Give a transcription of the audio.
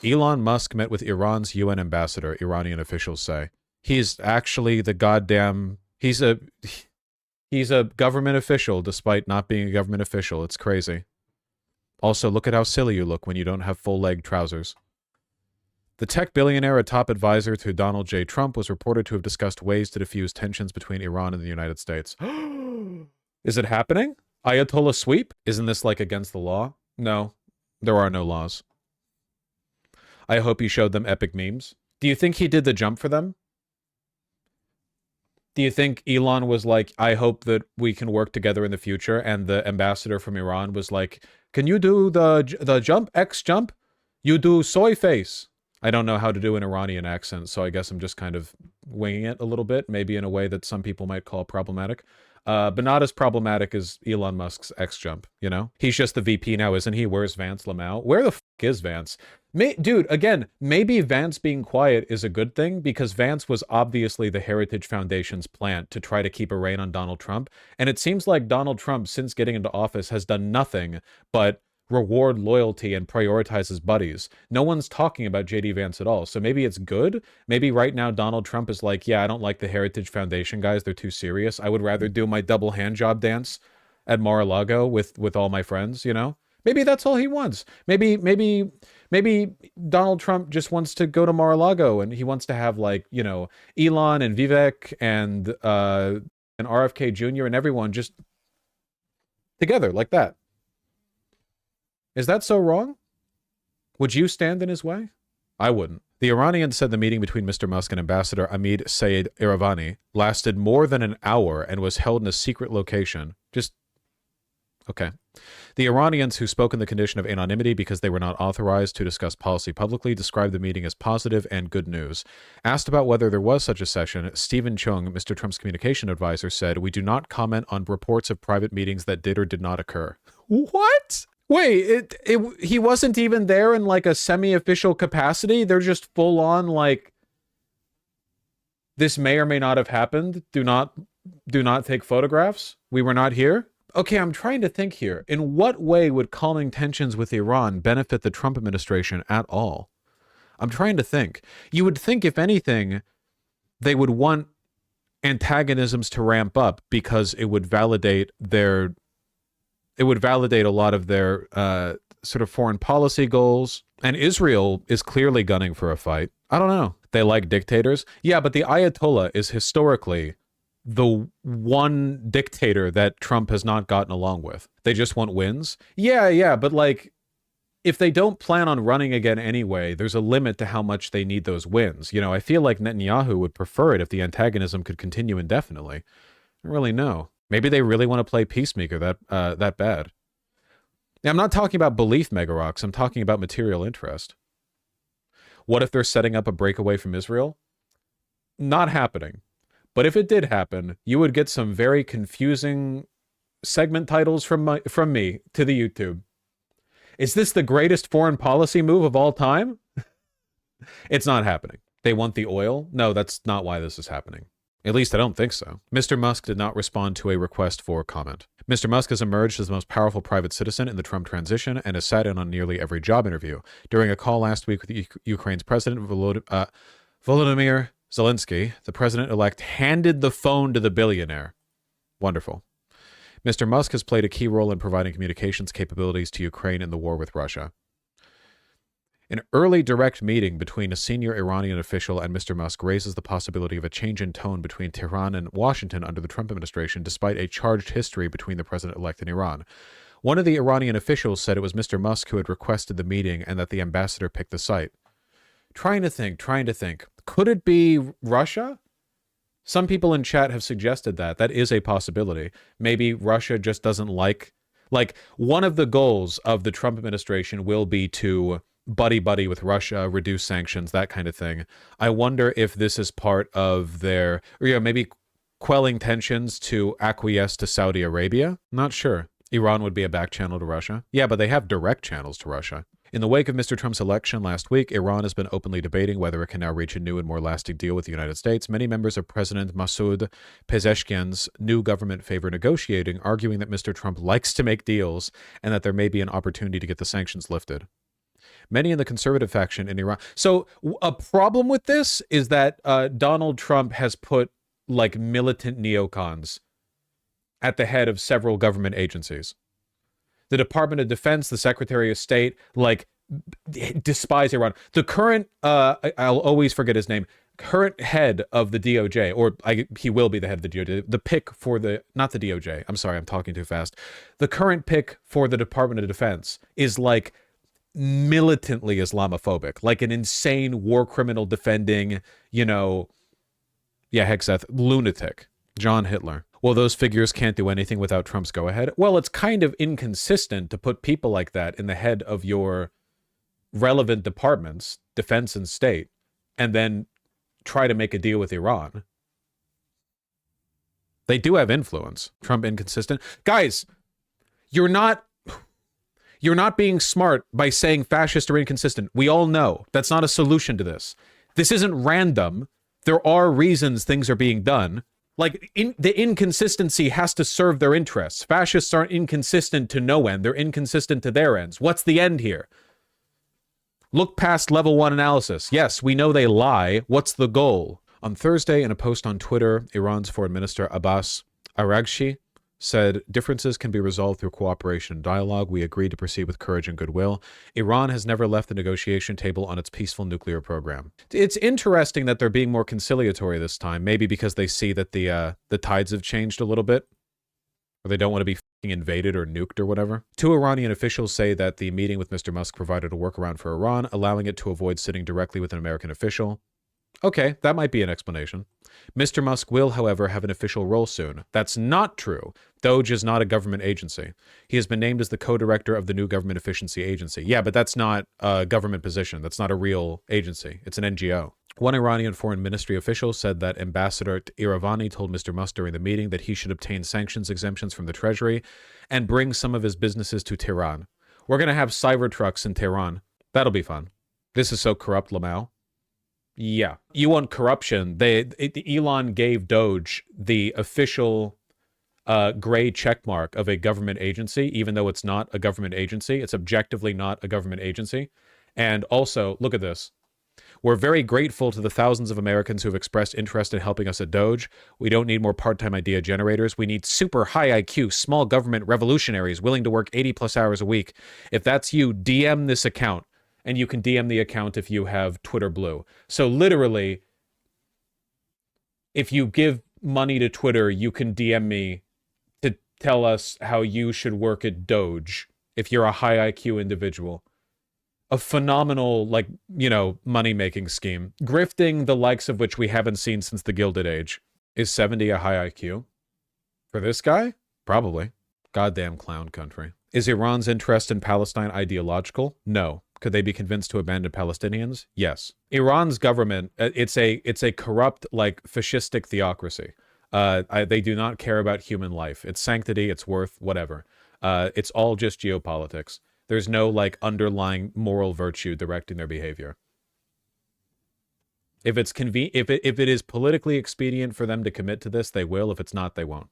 Elon Musk met with Iran's UN ambassador, Iranian officials say. He's actually the goddamn... He's a government official despite not being a government official. It's crazy. Also, look at how silly you look when you don't have full-leg trousers. The tech billionaire, a top advisor to Donald J. Trump, was reported to have discussed ways to diffuse tensions between Iran and the United States. Is it happening? Ayatollah sweep? Isn't this like against the law? No, there are no laws. I hope he showed them epic memes. Do you think he did the jump for them? Do you think Elon was like, I hope that we can work together in the future, and the ambassador from Iran was like, can you do the jump, X jump? You do soy face. I don't know how to do an Iranian accent, so I guess I'm just kind of winging it a little bit, maybe in a way that some people might call problematic. But not as problematic as Elon Musk's X jump, you know? He's just the VP now, isn't he? Where's Vance Lamau? Where the f*** is Vance? Dude, again, maybe Vance being quiet is a good thing, because Vance was obviously the Heritage Foundation's plant to try to keep a rein on Donald Trump. And it seems like Donald Trump, since getting into office, has done nothing but reward loyalty and prioritize his buddies. No one's talking about JD Vance at all. So maybe it's good. Maybe right now Donald Trump is like, yeah, I don't like the Heritage Foundation guys. They're too serious. I would rather do my double hand job dance at Mar-a-Lago with all my friends, you know? Maybe that's all he wants. Maybe Donald Trump just wants to go to Mar-a-Lago and he wants to have, like, you know, Elon and Vivek and RFK Jr. and everyone just together like that. Is that so wrong? Would you stand in his way? I wouldn't. The Iranians said the meeting between Mr. Musk and Ambassador Ahmed Saeed Iravani lasted more than an hour and was held in a secret location. Okay. The Iranians, who spoke in the condition of anonymity because they were not authorized to discuss policy publicly, described the meeting as positive and good news. Asked about whether there was such a session, Stephen Chung, Mr. Trump's communication advisor, said, "We do not comment on reports of private meetings that did or did not occur." What? Wait, he wasn't even there in like a semi-official capacity? They're just full on like, this may or may not have happened. Do not take photographs. We were not here. Okay, I'm trying to think here. In what way would calming tensions with Iran benefit the Trump administration at all? I'm trying to think. You would think, if anything, they would want antagonisms to ramp up because it would validate a lot of their sort of foreign policy goals. And Israel is clearly gunning for a fight. I don't know. They like dictators. Yeah, but the Ayatollah is historically the one dictator that Trump has not gotten along with. They just want wins. Yeah, but like, if they don't plan on running again anyway, there's a limit to how much they need those wins. You know, I feel like Netanyahu would prefer it if the antagonism could continue indefinitely. I don't really know. Maybe they really want to play peacemaker that bad. Now, I'm not talking about belief, Megarox. I'm talking about material interest. What if they're setting up a breakaway from Israel? Not happening. But if it did happen, you would get some very confusing segment titles from me to the YouTube. Is this the greatest foreign policy move of all time? It's not happening. They want the oil? No, that's not why this is happening. At least I don't think so. Mr. Musk did not respond to a request for comment. Mr. Musk has emerged as the most powerful private citizen in the Trump transition and has sat in on nearly every job interview. During a call last week with Ukraine's President Volodymyr Zelensky, the president-elect handed the phone to the billionaire. Wonderful. Mr. Musk has played a key role in providing communications capabilities to Ukraine in the war with Russia. An early direct meeting between a senior Iranian official and Mr. Musk raises the possibility of a change in tone between Tehran and Washington under the Trump administration, despite a charged history between the president-elect and Iran. One of the Iranian officials said it was Mr. Musk who had requested the meeting and that the ambassador picked the site. Trying to think. Could it be Russia? Some people in chat have suggested that. That is a possibility. Maybe Russia just doesn't like one of the goals of the Trump administration will be to buddy with Russia, reduce sanctions, that kind of thing. I wonder if this is part of their, or maybe quelling tensions to acquiesce to Saudi Arabia. Not sure. Iran would be a back channel to Russia. Yeah, but they have direct channels to Russia. In the wake of Mr. Trump's election last week, Iran has been openly debating whether it can now reach a new and more lasting deal with the United States. Many members of President Masoud Pezeshkian's new government favor negotiating, arguing that Mr. Trump likes to make deals and that there may be an opportunity to get the sanctions lifted. Many in the conservative faction in Iran. So a problem with this is that Donald Trump has put like militant neocons at the head of several government agencies. The Department of Defense, the Secretary of State, like, despise Iran. The current, I'll always forget his name, current head of the DOJ, or he will be the head of the DOJ, the pick for the, not the DOJ, I'm sorry, I'm talking too fast. The current pick for the Department of Defense is like militantly Islamophobic, like an insane war criminal defending, you know, Hexeth, lunatic, John Hitler. Well, those figures can't do anything without Trump's go-ahead. Well, it's kind of inconsistent to put people like that in the head of your relevant departments, defense and state, and then try to make a deal with Iran. They do have influence. Trump inconsistent. Guys, you're not being smart by saying fascist or inconsistent. We all know that's not a solution to this. This isn't random. There are reasons things are being done. Like, the inconsistency has to serve their interests. Fascists aren't inconsistent to no end. They're inconsistent to their ends. What's the end here? Look past level 1 analysis. Yes, we know they lie. What's the goal? On Thursday, in a post on Twitter, Iran's Foreign Minister Abbas Araghchi said, differences can be resolved through cooperation and dialogue. We agreed to proceed with courage and goodwill. Iran has never left the negotiation table on its peaceful nuclear program. It's interesting that they're being more conciliatory this time, maybe because they see that the tides have changed a little bit, or they don't want to be fucking invaded or nuked or whatever. Two Iranian officials say that the meeting with Mr. Musk provided a workaround for Iran, allowing it to avoid sitting directly with an American official. Okay, that might be an explanation. Mr. Musk will, however, have an official role soon. That's not true. DOGE is not a government agency. He has been named as the co-director of the new Government Efficiency Agency. Yeah, but that's not a government position. That's not a real agency. It's an NGO. One Iranian foreign ministry official said that Ambassador Iravani told Mr. Musk during the meeting that he should obtain sanctions exemptions from the Treasury and bring some of his businesses to Tehran. We're going to have cyber trucks in Tehran. That'll be fun. This is so corrupt, Lamau. Yeah. You want corruption. Elon gave DOGE the official gray checkmark of a government agency, even though it's not a government agency. It's objectively not a government agency. And also, look at this. We're very grateful to the thousands of Americans who have expressed interest in helping us at DOGE. We don't need more part-time idea generators. We need super high IQ, small government revolutionaries willing to work 80+ hours a week. If that's you, DM this account. And you can DM the account if you have Twitter Blue. So literally, if you give money to Twitter, you can DM me to tell us how you should work at DOGE if you're a high IQ individual. A phenomenal, like, you know, money-making scheme. Grifting the likes of which we haven't seen since the Gilded Age. Is 70 a high IQ? For this guy? Probably. Goddamn clown country. Is Iran's interest in Palestine ideological? No. Could they be convinced to abandon Palestinians? Yes. Iran's government, it's a corrupt, like, fascistic theocracy. They do not care about human life. Its sanctity, its worth, whatever. It's all just geopolitics. There's no, like, underlying moral virtue directing their behavior. If it's if it is politically expedient for them to commit to this, they will. If it's not, they won't.